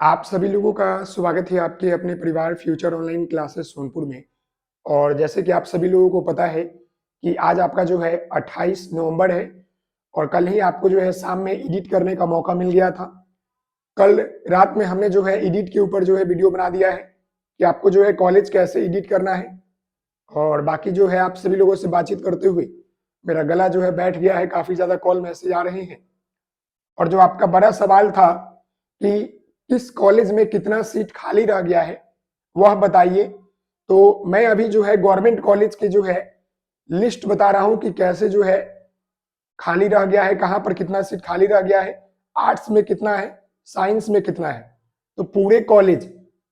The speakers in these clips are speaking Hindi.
आप सभी लोगों का स्वागत है आपके अपने परिवार फ्यूचर ऑनलाइन क्लासेस सोनपुर में। और जैसे कि आप सभी लोगों को पता है कि आज आपका जो है 28 नवंबर है और कल ही आपको जो है शाम में एडिट करने का मौका मिल गया था। कल रात में हमने जो है एडिट के ऊपर जो है वीडियो बना दिया है कि आपको जो है कॉलेज कैसे एडिट करना है। और बाकी जो है आप सभी लोगों से बातचीत करते हुए मेरा गला जो है बैठ गया है, काफी ज्यादा कॉल मैसेज आ रहे हैं। और जो आपका बड़ा सवाल था कि किस कॉलेज में कितना सीट खाली रह गया है वह बताइए, तो मैं अभी जो है गवर्नमेंट कॉलेज की जो है लिस्ट बता रहा हूं कि कैसे जो है खाली रह गया है, कहां पर कितना सीट खाली रह गया है, आर्ट्स में कितना है, साइंस में कितना है। तो पूरे कॉलेज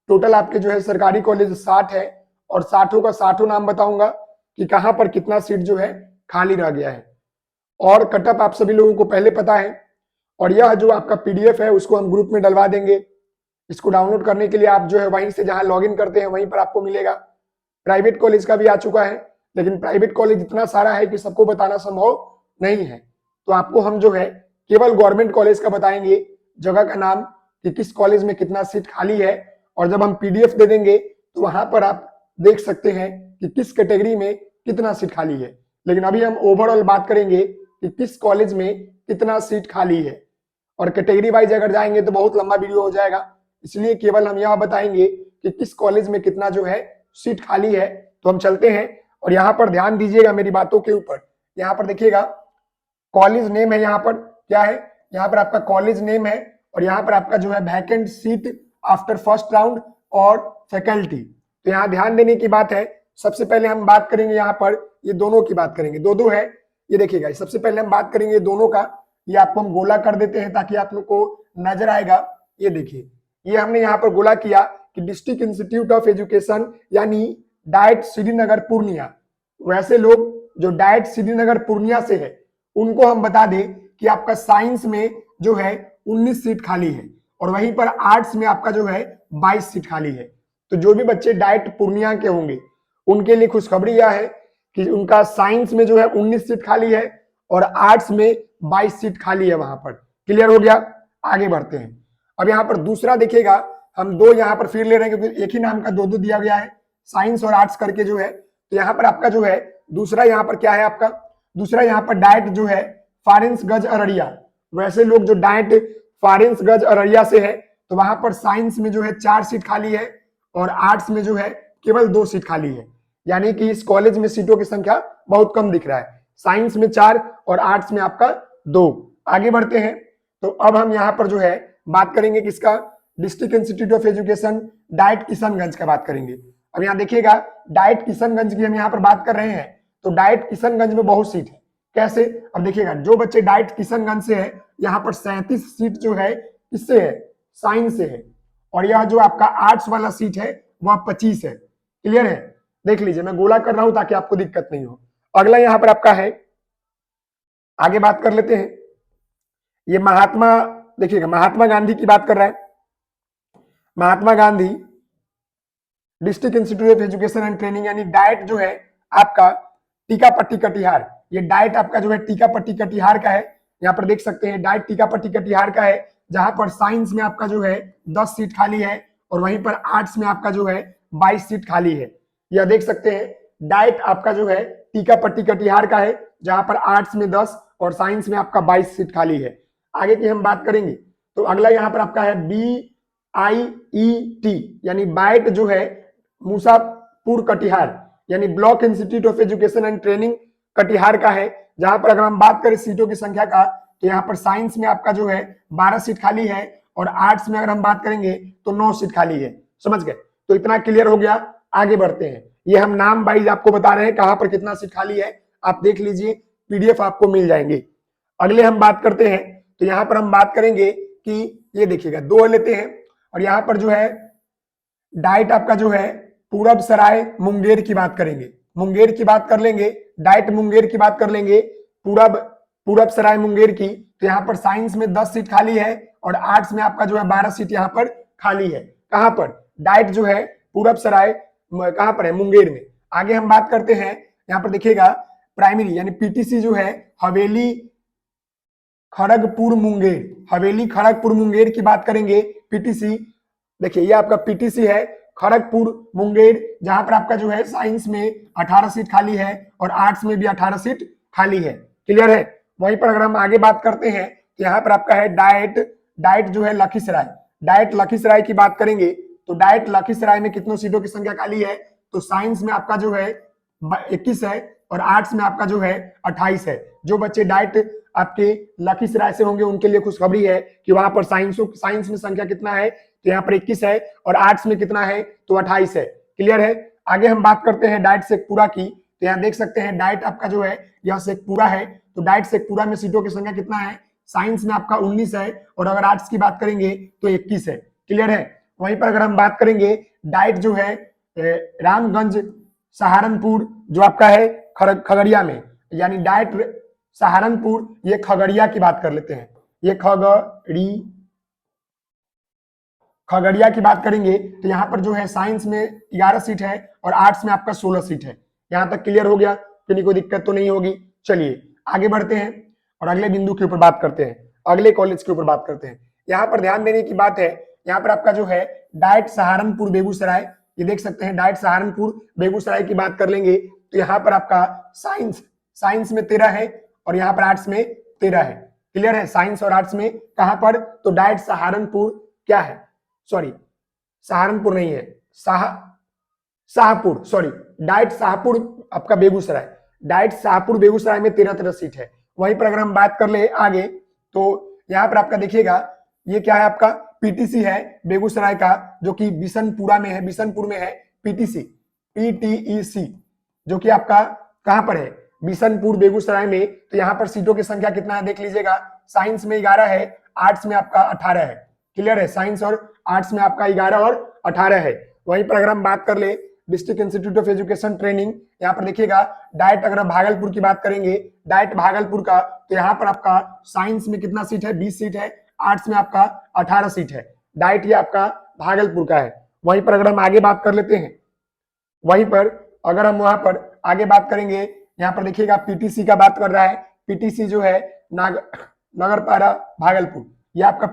टोटल आपके जो है सरकारी कॉलेज 60 है और 60 का 60 नाम बताऊंगा कि कहां पर कितना सीट जो है खाली रह गया है। और कटअप आप सभी लोगों को पहले पता है और यह जो आपका पीडीएफ है उसको हम ग्रुप में डलवा देंगे। इसको डाउनलोड करने के लिए आप जो है वहीं से जहां लॉगिन करते हैं वहीं पर आपको मिलेगा। प्राइवेट कॉलेज का भी आ चुका है, लेकिन प्राइवेट कॉलेज इतना सारा है कि सबको बताना संभव नहीं है। तो आपको हम जो है केवल गवर्नमेंट कॉलेज का बताएंगे, जगह का नाम कि किस कॉलेज में कितना सीट खाली है। और जब हम पीडीएफ दे देंगे तो वहां पर आप देख सकते हैं कि किस कैटेगरी में कितना सीट खाली है। लेकिन अभी हम ओवरऑल बात करेंगे कि किस कॉलेज में कितना सीट खाली है। और कैटेगरी वाइज अगर जाएंगे तो बहुत लंबा वीडियो हो जाएगा, इसलिए केवल हम यह बताएंगे कि किस कॉलेज में कितना जो है सीट खाली है। तो हम चलते हैं और यहाँ पर ध्यान दीजिएगा मेरी बातों के ऊपर। यहाँ पर देखिएगा कॉलेज नेम है, यहाँ पर क्या है, यहाँ पर आपका कॉलेज नेम है और यहाँ पर आपका जो है vacant seat after first round और फैकल्टी। तो यहाँ ध्यान देने की बात है, सबसे पहले हम बात करेंगे यहाँ पर ये दोनों की बात करेंगे, दो दो है ये देखिएगा। सबसे पहले हम बात करेंगे दोनों का, ये आपको हम गोला कर देते हैं ताकि आप लोग को नजर आएगा। ये देखिए ये हमने यहाँ पर गोला किया कि डिस्ट्रिक्ट इंस्टीट्यूट ऑफ एजुकेशन यानी डाइट श्रीनगर पूर्णिया। वैसे लोग जो डाइट श्रीनगर पूर्णिया से है उनको हम बता दें कि आपका साइंस में जो है 19 सीट खाली है और वहीं पर आर्ट्स में आपका जो है 22 सीट खाली है। तो जो भी बच्चे डाइट पूर्णिया के होंगे उनके लिए खुशखबरी यह है कि उनका साइंस में जो है 19 सीट खाली है और आर्ट्स में 22 सीट खाली है। वहां पर क्लियर हो गया, आगे बढ़ते हैं। अब यहाँ पर दूसरा देखिएगा, हम दो यहाँ पर फिर ले रहे हैं क्योंकि एक ही नाम का दो दो दिया गया है, साइंस और आर्ट्स करके जो है। तो यहाँ पर आपका जो है दूसरा यहाँ पर क्या है, आपका दूसरा यहाँ पर डाइट जो है फारेंसगंज अररिया। वैसे लोग जो डाइट फारेंसगंज अररिया से है तो वहां पर साइंस में जो है 4 सीट खाली है और आर्ट्स में जो है केवल 2 सीट खाली है। यानी कि इस कॉलेज में सीटों की संख्या बहुत कम दिख रहा है, साइंस में 4 और आर्ट्स में आपका 2। आगे बढ़ते हैं। तो अब हम यहाँ पर जो है बात करेंगे किसका, district institute of education diet Kishanganj का बात करेंगे। अब यहाँ देखिएगा डाइट किशनगंज की हम यहाँ पर बात कर रहे हैं, तो डाइट किशनगंज में बहुत सीट है। कैसे, अब देखिएगा जो बच्चे डाइट किशनगंज से है यहाँ पर 37 सीट जो है किससे है, साइंस से है। और यह जो आपका आर्ट्स वाला सीट है वह 25 है। क्लियर है, देख लीजिए मैं गोला कर रहा हूं ताकि आपको दिक्कत नहीं हो। अगला यहाँ पर आपका है, आगे बात कर लेते हैं। ये महात्मा, देखिएगा महात्मा गांधी की बात कर रहा है। Mahatma Gandhi District institute of Education and Training यानी डाइट जो है आपका टीकापट्टी कटिहार। ये डाइट आपका जो है टीकापट्टी कटिहार का है। यहाँ पर देख सकते हैं डाइट टीकापट्टी कटिहार का है, जहां पर साइंस में आपका जो है 10 सीट खाली है और वहीं पर आर्ट्स में आपका जो है 22 सीट खाली है। यह देख सकते हैं डाइट आपका जो है टीकापट्टी कटिहार का है, जहां पर आर्ट्स में 10 और साइंस में आपका 22 सीट खाली है। आगे की हम बात करेंगे तो अगला यहाँ पर आपका है BIET यानी बाइट जो है मूसापुर कटिहार यानी block institute of Education and training Katihar का है। जहां पर अगर हम बात करें सीटों की संख्या का तो यहाँ पर साइंस में आपका जो है 12 सीट खाली है और आर्ट्स में अगर हम बात करेंगे तो 9 सीट खाली है। समझ गए, तो इतना क्लियर हो गया। आगे बढ़ते हैं, ये हम नाम वाइज आपको बता रहे हैं कहां पर कितना सीट खाली है, आप देख लीजिए पीडीएफ आपको मिल जाएंगे। अगले हम बात करते हैं तो यहाँ पर हम बात करेंगे कि ये देखिएगा 2 लेते हैं और यहाँ पर जो है डाइट आपका जो है पूरब सराय मुंगेर की बात करेंगे, मुंगेर की बात कर लेंगे, डाइट मुंगेर की बात कर लेंगे, पूरब सराय मुंगेर की। तो यहाँ पर साइंस में 10 सीट खाली है और आर्ट्स में आपका जो है 12 सीट यहाँ पर खाली है। कहां पर, डाइट जो है पूरब सराय कहां पर है, मुंगेर में। आगे हम बात करते हैं, यहाँ पर देखिएगा प्राइमरी यानी पीटीसी जो है हवेली खड़गपुर मुंगेर, हवेली खड़गपुर मुंगेर की बात करेंगे पीटीसी। देखिए ये आपका पीटीसी है खड़गपुर मुंगेर, जहां पर आपका जो है साइंस में 18 सीट खाली है और आर्ट्स में भी 18 सीट खाली है। क्लियर है। वहीं पर अगर हम आगे बात करते हैं तो यहाँ पर आपका है डाइट, डाइट जो है लखीसराय, डाइट लखीसराय की बात करेंगे तो डाइट लखीसराय में कितनों सीटों की संख्या खाली है, तो साइंस में आपका जो है 21 है और आर्ट्स में आपका जो है 28 है। जो बच्चे डाइट आपके लखीसराय से होंगे उनके लिए खुशखबरी है कि वहां पर साइंस में संख्या कितना है, तो यहाँ पर 21 है और आर्ट्स में कितना है, तो 28 है। क्लियर है। आगे हम बात करते हैं डाइट शेखपुरा की, तो यहाँ देख सकते हैं डाइट आपका जो है यह शेखपुरा है, तो डाइट शेखपुरा में सीटों की संख्या कितना है, साइंस में आपका 19 है और अगर आर्ट्स की बात करेंगे तो 21 है। क्लियर है। वहीं पर अगर हम बात करेंगे डाइट जो है रामगंज सहारनपुर जो आपका है खगड़िया में, यानी डाइट सहारनपुर, ये खगड़िया की बात कर लेते हैं, ये खगड़िया की बात करेंगे तो यहाँ पर जो है साइंस में 11 सीट है और आर्ट्स में आपका 16 सीट है। यहाँ तक क्लियर हो गया, कोई दिक्कत तो नहीं होगी। चलिए आगे बढ़ते हैं और अगले बिंदु के ऊपर बात करते हैं, अगले कॉलेज के ऊपर बात करते हैं। यहाँ पर ध्यान देने की बात है, यहाँ पर आपका जो है डाइट सहारनपुर बेगूसराय, ये देख सकते हैं डाइट सहारनपुर बेगूसराय की बात कर लेंगे तो यहाँ पर आपका साइंस में 13 है और यहाँ पर आर्ट्स में 13 है। क्लियर है। साइंस और आर्ट्स में कहां पर, तो डाइट सहारनपुर क्या है, सॉरी सहारनपुर नहीं है, शाहपुर, सॉरी डाइट शाहपुर आपका बेगूसराय, डाइट शाहपुर बेगूसराय में 13 सीट है। वहीं पर अगर हम बात कर ले आगे तो यहाँ पर आपका देखिएगा ये क्या है, आपका पीटीसी है बेगूसराय का, जो कि बिशनपुरा में है, बिशनपुर में है पीटीसी, पीटीईसी, जो कि आपका कहां पर है, बिशनपुर बेगूसराय में। तो यहाँ पर सीटों की संख्या कितना है देख लीजिएगा, साइंस में 11 है, आर्ट्स में आपका 18 है। क्लियर है। साइंस और आर्ट्स में आपका 11 और 18 है। वहीं पर अगर हम बात कर ले district institute of education training, यहाँ पर देखिएगा डाइट, अगर भागलपुर की बात करेंगे डाइट भागलपुर का, तो यहाँ पर आपका साइंस में कितना सीट है, 20 सीट है, आर्ट्स में आपका 18 सीट है। डाइट ये आपका भागलपुर का है। वहीं पर अगर हम आगे बात कर लेते हैं, वहीं पर अगर हम वहां पर आगे बात करेंगे, यहाँ पर देखिएगा पीटीसी का बात कर रहा है, पीटीसी जो है नगरपारा भागलपुर, ये आपका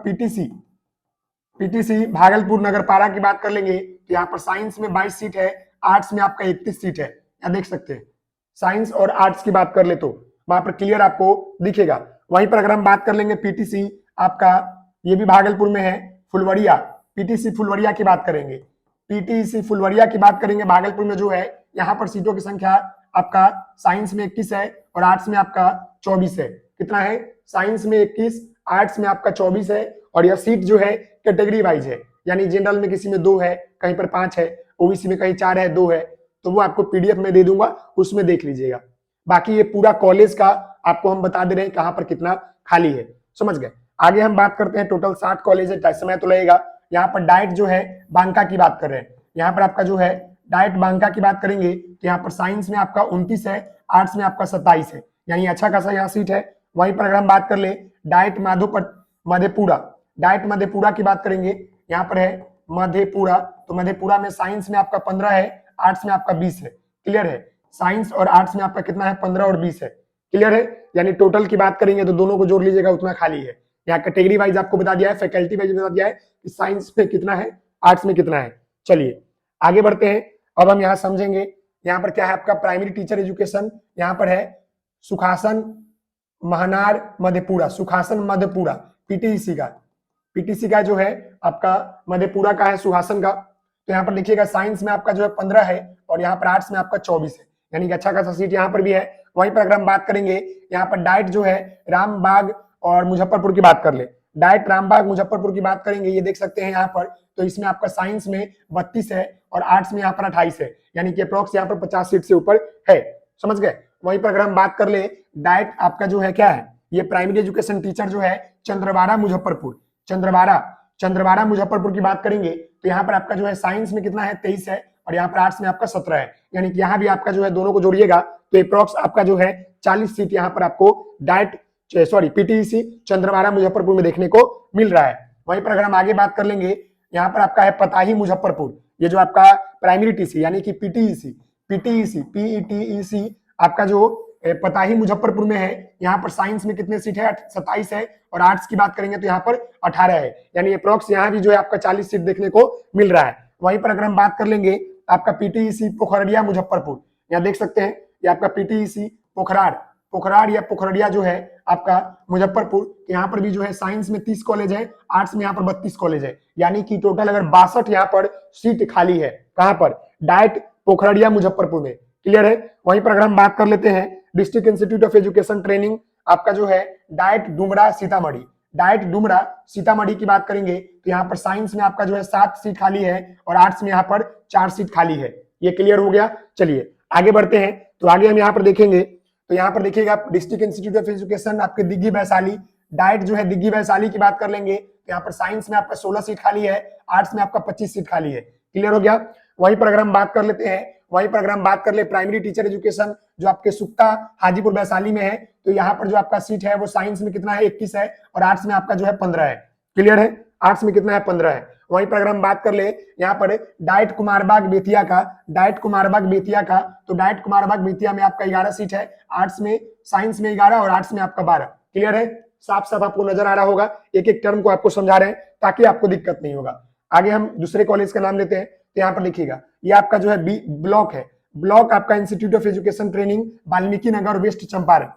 पीटीसी भागलपुर नगरपारा की बात कर लेंगे तो यहाँ पर साइंस में 22 सीट है, आर्ट्स में आपका 31 सीट है। यहाँ देख सकते हैं साइंस और आर्ट्स की बात कर ले तो वहां पर क्लियर आपको दिखेगा। वहीं पर अगर हम बात कर लेंगे पीटीसी आपका, ये भी भागलपुर में है, फुलवरिया, पीटीसी फुलवरिया की बात करेंगे, पीटीसी फुलवरिया की बात करेंगे भागलपुर में जो है, यहाँ पर सीटों की संख्या आपका साइंस में 21 है और आर्ट्स में आपका 24 है। कितना है, साइंस में 21, आर्ट्स में आपका 24 है। और यह सीट जो है कैटेगरी वाइज है, यानी जनरल में किसी में 2 है, कहीं पर 5 है, ओबीसी में कहीं 4 है, 2 है, तो वो आपको पीडीएफ में दे दूंगा, उसमें देख लीजिएगा। बाकी ये पूरा कॉलेज का आपको हम बता दे रहे हैं कहां पर कितना खाली है, समझ गए। आगे हम बात करते हैं, टोटल 60 कॉलेज है, समय तो लगेगा। यहाँ पर डाइट जो है बांका की बात कर रहे हैं, यहाँ पर आपका जो है डाइट बांका की बात करेंगे तो यहाँ पर साइंस में आपका 29 है, आर्ट्स में आपका 27 है, यानी अच्छा खासा यहाँ सीट है। वहीं पर अगर हम बात कर ले डाइट मधेपुरा, डाइट मधेपुरा की बात करेंगे, यहाँ पर है मधेपुरा, तो मधेपुरा में साइंस में आपका 15 है, आर्ट्स में आपका 20 है। क्लियर है। साइंस और आर्ट्स में आपका कितना है, 15 और 20 है। क्लियर है। यानी टोटल की बात करेंगे तो दोनों को जोड़ लीजिएगा, उतना खाली है। यहाँ कैटेगरी वाइज आपको बता दिया है, फैकल्टी वाइज बता दिया है कि साइंस में कितना है, आर्ट्स में कितना है। चलिए आगे बढ़ते हैं। अब हम यहाँ समझेंगे, यहाँ पर क्या है आपका प्राइमरी टीचर एजुकेशन, यहाँ पर है सुखासन महनार मधेपुरा, सुखासन मधेपुरा पीटीसी का जो है आपका मधेपुरा का है, सुहासन का। तो यहाँ पर देखिएगा साइंस में आपका जो है 15 है और यहाँ पर आर्ट्स में आपका 24 है, यानी कि अच्छा खासा सीट यहाँ पर भी है। वहीं पर अगर हम बात करेंगे यहाँ पर डाइट जो है रामबाग और मुजफ्फरपुर की बात कर ले, डाइट रामबाग मुजफ्फरपुर की बात करेंगे, ये देख सकते हैं यहाँ पर, तो इसमें आपका साइंस में 32 है और आर्ट्स में यहाँ पर 28 है, यानी कि अप्रोक्स यहाँ पर 50 सीट से ऊपर है, समझ गए। वहीं पर अगर हम बात कर ले डाइट आपका जो है क्या है, ये प्राइमरी एजुकेशन टीचर जो है चंद्रवाड़ा मुजफ्फरपुर, चंद्रवाड़ा मुजफ्फरपुर की बात करेंगे तो यहाँ पर आपका जो है साइंस में कितना है, 23 है और यहाँ पर आर्ट्स में आपका 17 है, यानी कि यहाँ भी आपका जो है दोनों को जोड़िएगा तो अप्रोक्स आपका जो है 40 सीट यहाँ पर आपको डाइट पीटीसी चंद्रवाड़ा मुजफ्फरपुर में देखने को मिल रहा है। वहीं पर अगर हम आगे बात कर लेंगे, यहाँ पर आपका है पताही मुजफ्फरपुर, ये जो आपका प्राइमरी टीसी यानी कि पीटीईसी आपका जो पता ही मुजफ्फरपुर में है। यहाँ पर साइंस में कितने सीट है, 27 है, और आर्ट्स की बात करेंगे तो यहाँ पर 18 है, यानी अप्रोक्स यहाँ भी जो है आपका 40 सीट देखने को मिल रहा है। वहीं पर अगर हम बात कर लेंगे आपका पीटीईसी पोखरडिया मुजफ्फरपुर, यहाँ देख सकते हैं ये आपका पीटीईसी पोखरार या पोखरडिया जो है आपका मुजफ्फरपुर, यहाँ पर भी जो है साइंस में 30 कॉलेज है, आर्ट्स में यहाँ पर 32 कॉलेज है, यानी कि टोटल अगर 62 यहाँ पर सीट खाली है। कहां पर, डाइट पोखरडिया मुजफ्फरपुर में। क्लियर है। वहीं पर अगर हम बात कर लेते हैं district institute of education training आपका जो है डाइट डुमरा सीतामढ़ी, डाइट डुमरा सीतामढ़ी की बात करेंगे तो यहाँ पर साइंस में आपका जो है 7 सीट खाली है और आर्ट्स में यहाँ पर 4 सीट खाली है। ये क्लियर हो गया। चलिए आगे बढ़ते हैं। तो आगे हम यहाँ पर देखेंगे तो यहाँ पर देखिएगा डिस्ट्रिक्ट इंस्टीट्यूट ऑफ एजुकेशन आपके दिग्गी वैशाली, डाइट जो है दिग्गी वैशाली की बात कर लेंगे तो यहाँ पर साइंस में आपका 16 सीट खाली है, आर्ट्स में आपका 25 सीट खाली है। क्लियर हो गया। वहीं पर अगर हम बात कर लेते हैं, वहीं पर अगर हम बात कर ले प्राइमरी टीचर एजुकेशन जो आपके सुक्ता हाजीपुर वैशाली में है, तो यहाँ पर जो आपका सीट है वो साइंस में कितना है 21 है और आर्ट्स में आपका जो है 15 है। क्लियर है। आर्ट्स में कितना है 15 है। वहीं पर अगर हम बात कर ले यहाँ पर डाइट कुमारबाग बेतिया का, डाइट कुमारबाग बेतिया का, तो डाइट कुमारबाग बेतिया में आपका 11 सीट है, आर्ट्स में साइंस में 11 और आर्ट्स में आपका 12। क्लियर है। साफ साफ आपको नजर आ रहा होगा, एक एक टर्म को आपको समझा रहे हैं ताकि आपको दिक्कत नहीं होगा। आगे हम दूसरे कॉलेज का नाम लेते हैं तो यहाँ पर देखिएगा ये आपका जो है बी ब्लॉक है, ब्लॉक आपका institute of education training Valmiki Nagar West Champaran,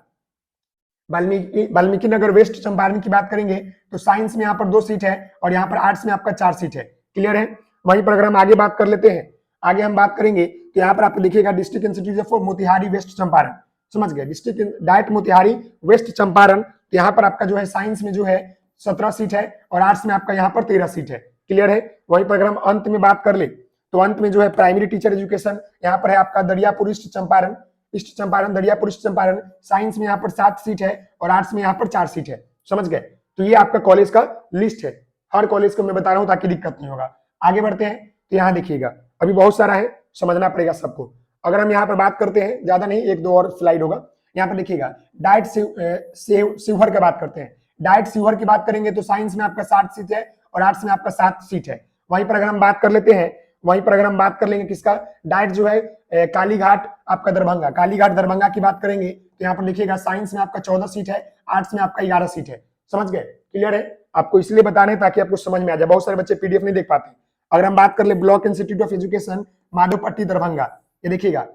Valmiki Nagar West Champaran की बात करेंगे तो साइंस में यहाँ पर 2 सीट है और यहाँ पर आर्ट्स में आपका 4 सीट है। क्लियर है। वहीं पर अगर हम आगे बात कर लेते हैं, आगे हम बात करेंगे तो यहाँ पर आप देखिएगा district institute of Motihari west Champaran, समझ गए, district DIET Motihari west Champaran, तो यहाँ पर आपका जो है साइंस में जो है 17 सीट है और आर्ट्स में आपका यहाँ पर 13 सीट है। क्लियर है। वहीं पर अगर हम अंत में बात कर ले तो अंत में जो है प्राइमरी टीचर एजुकेशन यहाँ पर है आपका Dariyapur east Champaran, east Champaran Dariyapur east Champaran, science में यहाँ पर 7 सीट है और आर्ट्स में यहाँ पर 4 सीट है। समझ गए। तो ये आपका कॉलेज का लिस्ट है, हर कॉलेज को मैं बता रहा हूँ ताकि दिक्कत नहीं होगा। आगे बढ़ते हैं तो यहाँ देखिएगा अभी बहुत सारा है, समझना पड़ेगा सबको। अगर हम यहाँ पर बात करते हैं, ज्यादा नहीं, 1-2 और स्लाइड होगा। यहाँ पर देखिएगा डाइट शिवहर की बात करते हैं, डाइट शिवहर की बात करेंगे तो साइंस में आपका 60 सीट है और आर्ट्स में आपका 7 सीट है। वहीं पर अगर हम बात कर लेते हैं, वहीं पर अगर हम बात कर लेंगे किसका, डाइट जो है कालीघाट आपका दरभंगा, कालीघाट दरभंगा की बात करेंगे तो यहाँ पर देखिएगा साइंस में आपका 14 सीट है, आर्ट्स में आपका 11 सीट है। समझ गए। क्लियर है। आपको इसलिए बता रहे हैं ताकि आपको समझ में आ जाए, बहुत सारे बच्चे पीडीएफ नहीं देख पाते। अगर हम बात कर ले block institute of education Madhopatti Darbhanga, ये देखिएगा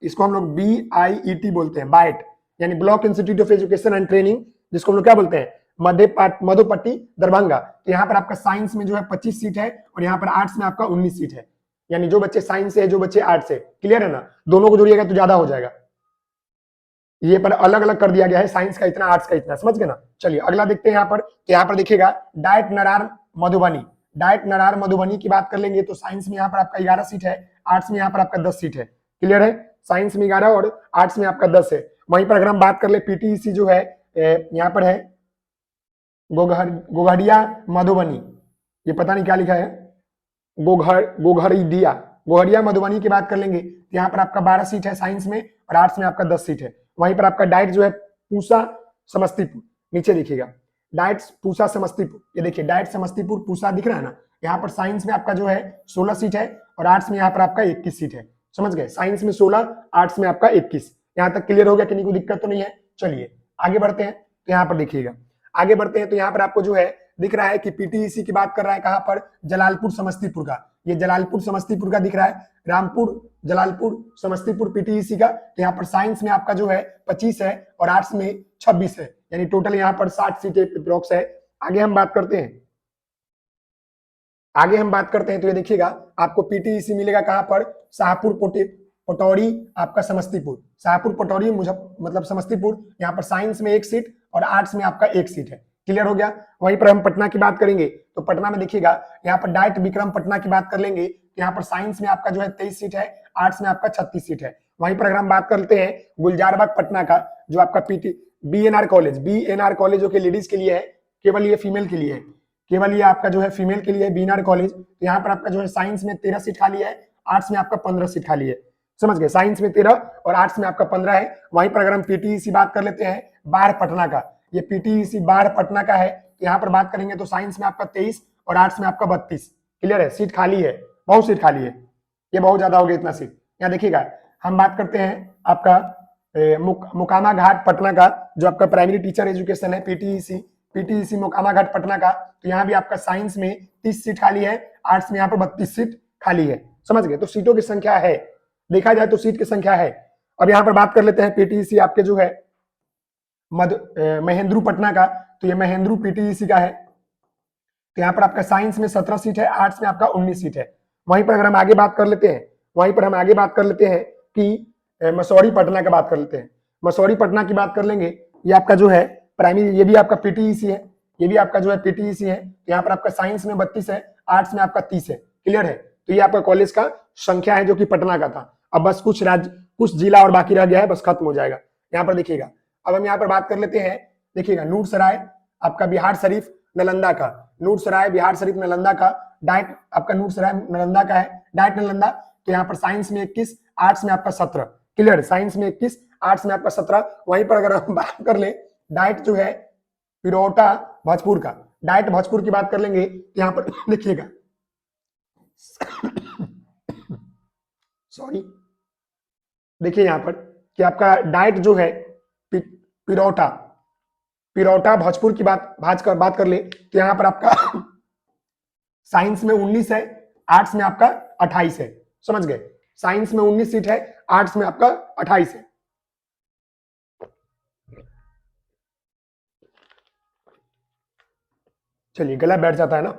इसको हम लोग BIET बोलते हैं, बाइट, यानी block institute of Education and training, जिसको हम लोग क्या बोलते हैं मधुपट्टी दरभंगा। तो यहाँ पर आपका साइंस में जो है 25 सीट है और यहाँ पर आर्ट्स में आपका 19 सीट है, यानी जो बच्चे साइंस से है, जो बच्चे आर्ट्स से। क्लियर है ना। दोनों को जोड़िएगा तो ज्यादा हो जाएगा, ये पर अलग अलग कर दिया गया है, साइंस का इतना, आर्ट्स का इतना। समझ गए ना। चलिए अगला देखते हैं यहाँ पर। तो यहाँ पर देखिएगा डाइट नरार मधुबनी, डाइट नरार मधुबनी की बात कर लेंगे तो साइंस में यहाँ पर आपका 11 सीट है, आर्ट्स में यहाँ पर आपका 10 सीट है। क्लियर है। साइंस में 11 और आर्ट्स में आपका 10 है। वहीं पर अगर हम बात कर ले पीटीईसी जो है यहाँ पर है गोघड़िया मधुबनी, ये पता नहीं क्या लिखा है, गोघड़िया मधुबनी की बात कर लेंगे तो यहाँ पर आपका 12 सीट है साइंस में और आर्ट्स में आपका 10 सीट है। वहीं पर आपका डाइट जो है पूसा समस्तीपुर, नीचे देखिएगा डाइट पूसा समस्तीपुर, ये देखिए डाइट समस्तीपुर पूसा दिख रहा है ना। यहाँ पर साइंस में आपका जो है 16 सीट है और आर्ट्स में यहाँ पर आपका 21 सीट है। समझ गए। साइंस में 16, आर्ट्स में आपका 21। यहाँ तक क्लियर हो गया कि नहीं, कोई दिक्कत तो नहीं है। चलिए आगे बढ़ते हैं। तो यहाँ पर देखिएगा, आगे बढ़ते हैं तो यहाँ पर आपको जो है दिख रहा है कि पीटीईसी की बात कर रहा है कहां पर, जलालपुर समस्तीपुर का, ये जलालपुर समस्तीपुर का दिख रहा है, रामपुर जलालपुर समस्तीपुर पीटीईसी का। तो यहाँ पर साइंस में आपका जो है 25 है और आर्ट्स में 26 है, यानी टोटल यहाँ पर 60 सीटें अप्रोक्स है। आगे हम बात करते हैं, आगे हम बात करते हैं तो ये देखिएगा आपको पीटीईसी मिलेगा कहां पर, शाहपुर पटौड़ी आपका समस्तीपुर, शाहपुर पटौड़ी मतलब समस्तीपुर। यहाँ पर साइंस में 1 सीट और आर्ट्स में आपका 1 सीट है। क्लियर हो गया। वहीं पर हम पटना की बात करेंगे तो पटना में देखिएगा यहाँ पर डाइट विक्रम पटना की बात कर लेंगे तो यहाँ पर साइंस में आपका जो है 23 सीट है, आर्ट्स में आपका 36 सीट है। वहीं पर अगर हम बात करते हैं गुलजारबाग पटना का, जो आपका BNR कॉलेज जो कि लेडीज के लिए है, केवल ये फीमेल के लिए है, केवल ये आपका जो है फीमेल के लिए BNR कॉलेज। तो यहाँ पर आपका जो है साइंस में 13 सीट खाली है, आर्ट्स में आपका 15 सीट खाली है। समझ गए। साइंस में 13 और आर्ट्स में आपका 15 है। वहीं पर अगर हम पीटीईसी बात कर लेते हैं बाढ़ पटना का, ये पीटीईसी बाढ़ पटना का है, तो यहाँ पर बात करेंगे तो साइंस में आपका 23 और आर्ट्स में आपका 32। क्लियर है। सीट खाली है, बहुत सीट खाली है, ये बहुत ज्यादा हो गया इतना सीट। यहाँ देखिएगा हम बात करते हैं आपका मुकामा घाट पटना का जो आपका प्राइमरी टीचर एजुकेशन है पीटीईसी मुकामा घाट पटना का, तो यहाँ भी आपका साइंस में 30 सीट खाली है, आर्ट्स में यहाँ पर 32 सीट खाली है। समझ गए? तो सीटों की संख्या है, देखा जाए तो सीट की संख्या है। अब यहाँ पर बात कर लेते हैं पीटीईसी आपके जो है महेंद्रू पटना का, तो ये महेंद्रू पीटीईसी का है। तो यहाँ पर आपका साइंस में 17 सीट है, आर्ट्स में आपका 19 सीट है। वहीं पर अगर हम आगे बात कर लेते हैं कि मसौरी पटना का बात कर लेते हैं। मसौरी पटना की बात कर लेंगे, ये आपका जो है प्राइमरी, ये भी आपका पीटीईसी है, ये भी आपका जो है पीटीईसी है। यहाँ पर आपका साइंस में 32 है, आर्ट्स में आपका 30 है। क्लियर है? तो ये आपका कॉलेज का संख्या है जो कि पटना का था। अब बस कुछ जिला और बाकी रह गया है, बस खत्म हो जाएगा। यहाँ पर देखिएगा, अब हम यहाँ पर बात कर लेते हैं, देखिएगा नूरसराय आपका बिहार शरीफ नालंदा का, नूरसराय बिहार शरीफ नालंदा का, डाइट आपका नूरसराय नालंदा का है, डाइट नालंदा। तो यहाँ पर साइंस में 21, आर्ट्स में आपका 17। क्लियर? साइंस में 21, आर्ट्स में आपका 17। वहीं पर अगर हम बात कर ले डाइट जो है पिरौटा भोजपुर का, डाइट भोजपुर की बात कर लेंगे तो यहाँ पर देखिएगा सॉरी, देखिए यहाँ पर कि आपका डाइट जो है पिरौटा भोजपुर की बात कर ले तो यहाँ पर आपका साइंस में 19 है, आर्ट्स में आपका 28 है। समझ गए? साइंस में 19 सीट है, आर्ट्स में आपका 28 है। चलिए, गला बैठ जाता है ना।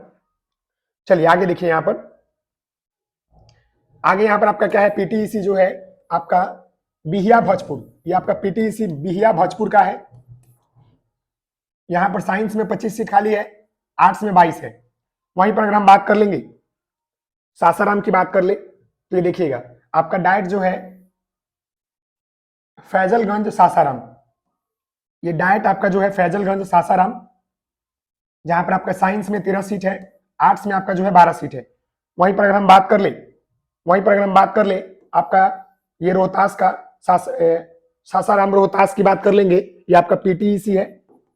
चलिए आगे देखिए, यहाँ पर आपका क्या है, पीटीईसी जो है आपका बिहिया भोजपुर, ये आपका पीटीईसी बिहिया भोजपुर का है। यहाँ पर साइंस में 25 सीट खाली है, आर्ट्स में 22 है। वहीं पर अगर हम बात कर लेंगे सासाराम की बात कर ले तो ये देखिएगा आपका डाइट जो है फैजलगंज सासाराम, ये डाइट आपका जो है फैजलगंज सासाराम, जहां पर आपका साइंस में 13 सीट है, आर्ट्स में आपका जो है 12 सीट है। वहीं पर अगर हम बात कर ले आपका ये रोहतास का सासाराम रोहतास की बात कर लेंगे, ये आपका पीटीईसी है,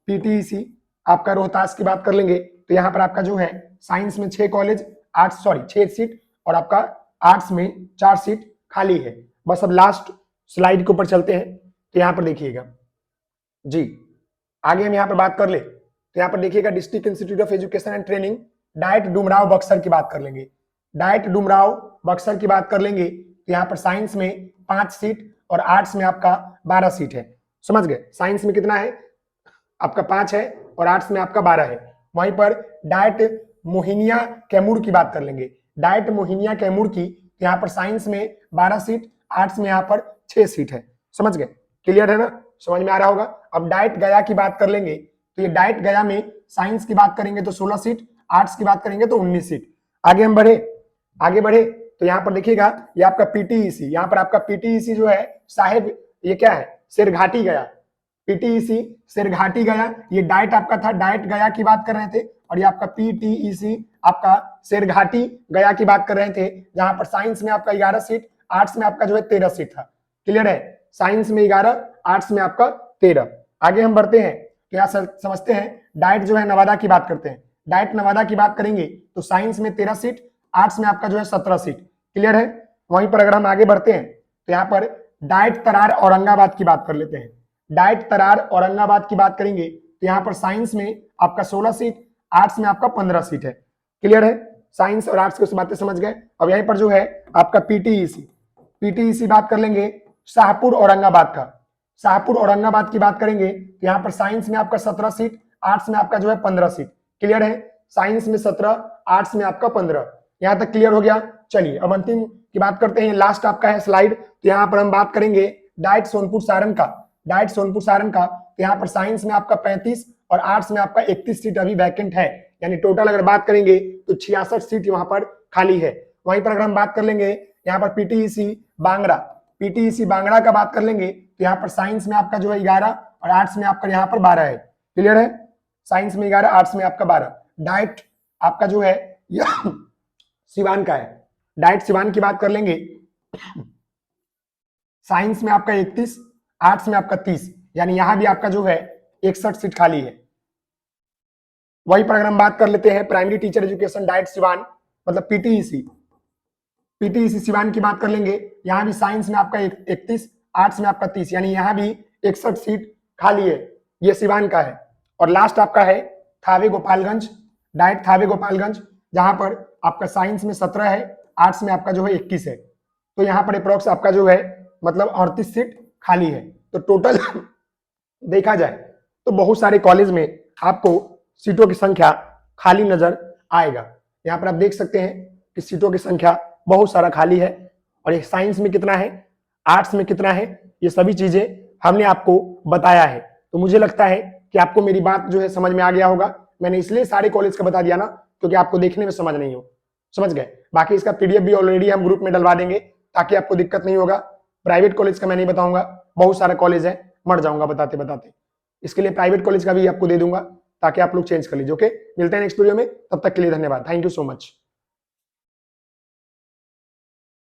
पीटीईसी आपका रोहतास की बात कर लेंगे तो यहाँ पर आपका जो है साइंस में 6 सीट और आपका आर्ट्स में 4 सीट खाली है। बस अब लास्ट स्लाइड के ऊपर चलते हैं, तो यहाँ पर देखिएगा जी, आगे हम यहाँ पर बात कर ले तो यहाँ पर देखिएगा district institute of Education and training diet Dumraon Buxar की बात कर लेंगे, डाइट डुमराव बक्सर की बात कर लेंगे तो यहाँ पर साइंस में 5 सीट और आर्ट्स में आपका 12 सीट है। समझ गए? साइंस में कितना है आपका 5 है और आर्ट्स में आपका 12 है। वहीं पर डाइट मोहिनिया कैमूर की बात कर लेंगे, डाइट मोहिनिया कैमूर की, यहाँ पर साइंस में 12 सीट, आर्ट्स में यहाँ पर 6 सीट है। समझ गए? क्लियर है ना? समझ में आ रहा होगा। अब डाइट गया की बात कर लेंगे तो ये डाइट गया में साइंस की बात करेंगे तो 16 सीट, आर्ट्स की बात करेंगे तो 19 सीट। आगे बढ़े तो यहाँ पर देखिएगा ये आपका पीटीईसी, यहाँ पर आपका पीटीईसी जो है साहेब, ये क्या है, शेरघाटी गया, पीटीईसी शेरघाटी गया, ये डाइट आपका था, डाइट गया की बात कर रहे थे, और ये आपका पीटीईसी आपका शेरघाटी गया की बात कर रहे थे, जहां पर साइंस में आपका 11 सीट, आर्ट्स में आपका जो है 13 सीट था। क्लियर है? साइंस में 11, आर्ट्स में आपका 13। आगे हम बढ़ते हैं तो यहाँ समझते हैं डाइट जो है नवादा की बात करते हैं, डाइट नवादा की बात करेंगे तो साइंस में 13 सीट, आर्ट्स में आपका जो है 17 सीट। क्लियर है? वहीं पर अगर हम आगे बढ़ते हैं तो यहाँ पर डाइट तरार औरंगाबाद की बात कर लेते हैं, डाइट तरार औरंगाबाद की बात करेंगे तो यहाँ पर साइंस में आपका 16 सीट, आर्ट्स में आपका 15 सीट है। क्लियर है? साइंस और आर्ट्स की बातें समझ गए। अब यहीं पर जो है आपका पीटीईसी बात कर लेंगे शाहपुर औरंगाबाद का, शाहपुर औरंगाबाद की बात करेंगे तो यहाँ पर साइंस में आपका 17 सीट, आर्ट्स में आपका जो है 15 सीट। क्लियर है? साइंस में 17, आर्ट्स में आपका 15। यहाँ तक क्लियर हो गया। चलिए अब अंतिम की बात करते हैं, लास्ट आपका है स्लाइड, तो यहाँ पर हम बात करेंगे डाइट सोनपुर सारण का, डाइट सोनपुर सारण का, तो यहाँ पर साइंस में आपका 35 और आर्ट्स में आपका 31 सीट अभी वैकेंट है, यानी टोटल अगर बात करेंगे तो 66 सीट वहां पर खाली है। वहीं पर अगर हम बात कर लेंगे यहाँ पर पीटीईसी बांगड़ा का बात कर लेंगे तो यहाँ पर साइंस में आपका जो है 11 और आर्ट्स में आपका यहाँ पर 12 है। क्लियर है? साइंस में 11, आर्ट्स में आपका 12। डाइट आपका जो है सिवान का है, डाइट सिवान की बात कर लेंगे, साइंस में आपका 31, आर्ट्स में आपका 30, यानी यहां भी आपका जो है 61 सीट खाली है। वहीं पर अगर हम बात कर लेते हैं primary teacher education diet Siwan, मतलब पीटीईसी सिवान की बात कर लेंगे, यहां भी साइंस में आपका 31, आर्ट्स में आपका 30, यानी यहाँ भी 61 सीट खाली है, ये सिवान का है। और लास्ट आपका है थावे गोपालगंज, डायरेक्ट थावे गोपालगंज, जहां पर आपका साइंस में 17 है, आर्ट्स में आपका जो है 21 है। तो यहाँ पर अप्रोक्स आपका जो है मतलब 38 सीट खाली है। तो टोटल देखा जाए तो बहुत सारे कॉलेज में आपको सीटों की संख्या खाली नजर आएगा। यहाँ पर आप देख सकते हैं कि सीटों की संख्या बहुत सारा खाली है, और ये साइंस में कितना है, आर्ट्स में कितना है, ये सभी चीजें हमने आपको बताया है। तो मुझे लगता है कि आपको मेरी बात जो है समझ में आ गया होगा। मैंने इसलिए सारे कॉलेज का बता दिया ना, क्योंकि आपको देखने में समझ नहीं हो, समझ गए। बाकी इसका पीडीएफ भी ऑलरेडी हम ग्रुप में डलवा देंगे, ताकि आपको दिक्कत नहीं होगा। प्राइवेट कॉलेज का मैं नहीं बताऊंगा, बहुत सारा कॉलेज है, मर जाऊंगा बताते बताते। इसके लिए प्राइवेट कॉलेज का भी आपको दे दूंगा, ताकि आप लोग चेंज कर लीजिए। ओके, मिलते हैं नेक्स्ट वीडियो में, तब तक के लिए धन्यवाद। Thank you so much.